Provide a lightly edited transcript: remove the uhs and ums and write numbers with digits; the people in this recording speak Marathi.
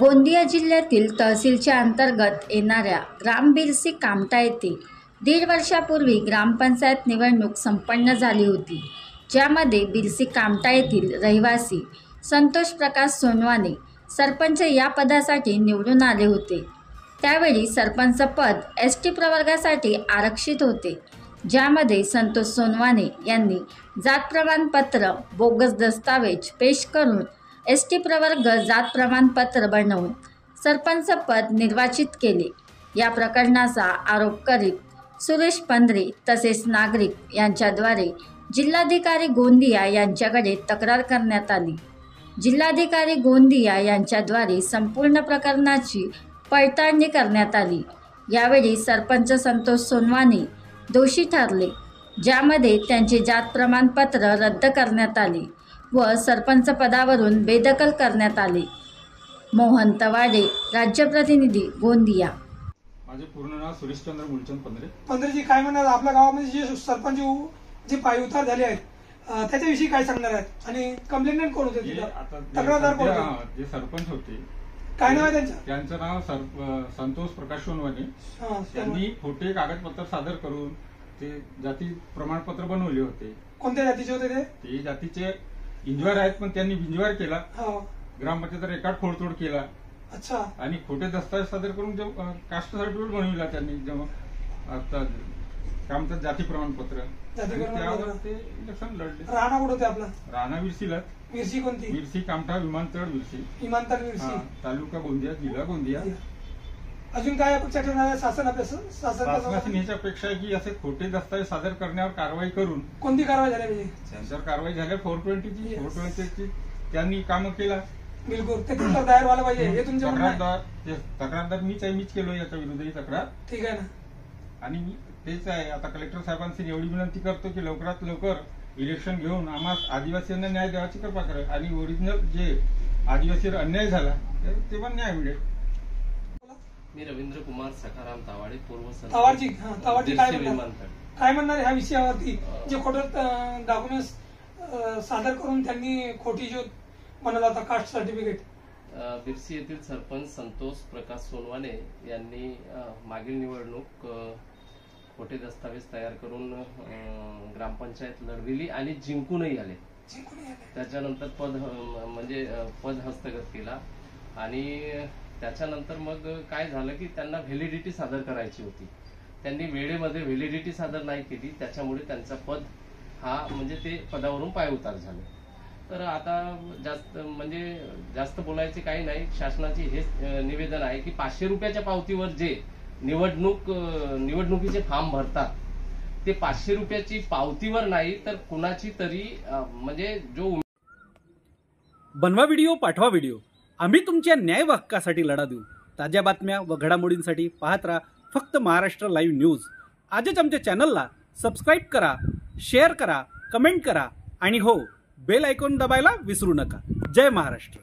गोंदिया जिल्ह्यातील तहसीलच्या अंतर्गत येणाऱ्या ग्राम बिरसी कामठा येथे 1.5 वर्षापूर्वी ग्रामपंचायत निवडणूक संपन्न झाली होती, ज्यामध्ये बिरसी कामठा येथील रहिवासी संतोष प्रकाश सोनवाने सरपंच या पदासाठी निवडून आले होते। त्यावेळी सरपंच पद एसटी प्रवर्गासाठी आरक्षित होते, ज्यामध्ये संतोष सोनवाने यांनी जात प्रमाणपत्र बोगस दस्तावेज पेश करून एसटी प्रवर्ग जात प्रमाणपत्र बनवून सरपंच पद निर्वाचित केले। या प्रकरणाचा आरोप करीत सुरेश पंधरे तसेच नागरिक यांच्याद्वारे जिल्हाधिकारी गोंदिया यांच्याकडे तक्रार करण्यात आली। जिल्हाधिकारी गोंदिया यांच्याद्वारे संपूर्ण प्रकरणाची पडताळणी करण्यात आली। यावेळी सरपंच संतोष सोनवाने दोषी ठरले, ज्यामध्ये त्यांचे जात प्रमाणपत्र रद्द करण्यात आले व सरपंच पदावरून बेदखल करण्यात आले। मोहन तवाडे, राज्य प्रतिनिधी, गोंदिया। माझे पूर्ण नाव सुरेशचंद्र मूलचंद पंधरे। पंधरेजी, काय म्हणणार आपल्या गावामध्ये जे सरपंच जे पायउतार झाले आहेत त्याच्याविषयी काय सांगणार आहेत आणि कंप्लेंट कोण होते, तक्रारदार कोण होते? जे सरपंच होते, काय नाव आहे त्यांचं नाव संतोष प्रकाश सोनवाने। त्यांनी खोटे कागदपत्र सादर करून ते जाती प्रमाणपत्र बनवले होते। कोणत्या जातीचे होते ते जातीचे इंजवार आहेत, पण त्यांनी बिंजवार केला, ग्रामपंचायत रेकॉर्ड खोडतोड केला। अच्छा। आणि खोटे दस्तावेज सादर करून कास्ट सर्टिफिकेट बनविला त्यांनी, जेव्हा आता ग्रामपंचायत जाती प्रमाणपत्र त्यावर ते इलेक्शन लढले। राणा कुठे होते आपला? राणा विरसीला। विरसी कोणती? विरसी कामठा विमानतळ विरसी। विमानतळ विरसी, तालुका गोंदिया, जिल्हा गोंदिया। अजून काय अपेक्षा ठेवणार शासनाची? याची अपेक्षा आहे की असे खोटे दस्तावेज सादर करण्यावर कारवाई करून। कोणती कारवाई झाली? त्यांच्यावर कारवाई झाली 420 त्यांनी काम केला। बिलकुल, ते तक्रार व्हायला पाहिजे हे तुमच्या तक्रारदार मीच केलो याच्या विरुद्ध तक्रार। ठीक आहे ना। आणि तेच आहे, आता कलेक्टर साहेबांशी एवढी विनंती करतो की लवकरात लवकर इलेक्शन घेऊन आम्हाला आदिवासींना न्याय द्यावाची कृपा करा आणि ओरिजिनल जे आदिवासीवर अन्याय झाला ते पण न्याय मिळेल। मी रवींद्र कुमार सखाराम तावाडे, पूर्व तावाडजी काय म्हणणार ह्या विषयावरती जे खोटं डॉक्युमेंट्स सादर करून त्यांनी खोटी जो बनवला होता कास्ट सर्टिफिकेट? बिरसी येथील सरपंच संतोष प्रकाश सोनवाने यांनी मागील निवडणूक खोटे दस्तावेज तयार करून ग्रामपंचायत लढविली आणि जिंकूनही आले। त्याच्यानंतर पद हस्तगत केला आणि त्याच्यानंतर मग काय झालं की त्यांना व्हॅलिडिटी सादर करायची होती, त्यांनी वेळेमध्ये व्हॅलिडिटी सादर नाही केली, त्याच्यामुळे त्यांचा पद ते पदावरून पायउतार झाले। तर आता जास्त बोलायचे काही नाही, शासनाची हे निवेदन आहे की 500 रुपयाच्या पावतीवर जे निवडणुकीचे फॉर्म भरतात ते 500 रुपयाची पावतीवर नाही तर कुणाची तरी जो बनवा व्हिडिओ, पाठवा व्हिडिओ, आम्ही तुमच्या न्याय हक्कासाठी लढा देऊ। ताज्या बातम्या व घडामोडींसाठी पाहत राहा फक्त महाराष्ट्र लाईव्ह न्यूज। आजच आमच्या चॅनलला सबस्क्राईब करा, शेअर करा, कमेंट करा आणि हो, बेल आयकॉन दबायला विसरू नका। जय महाराष्ट्र।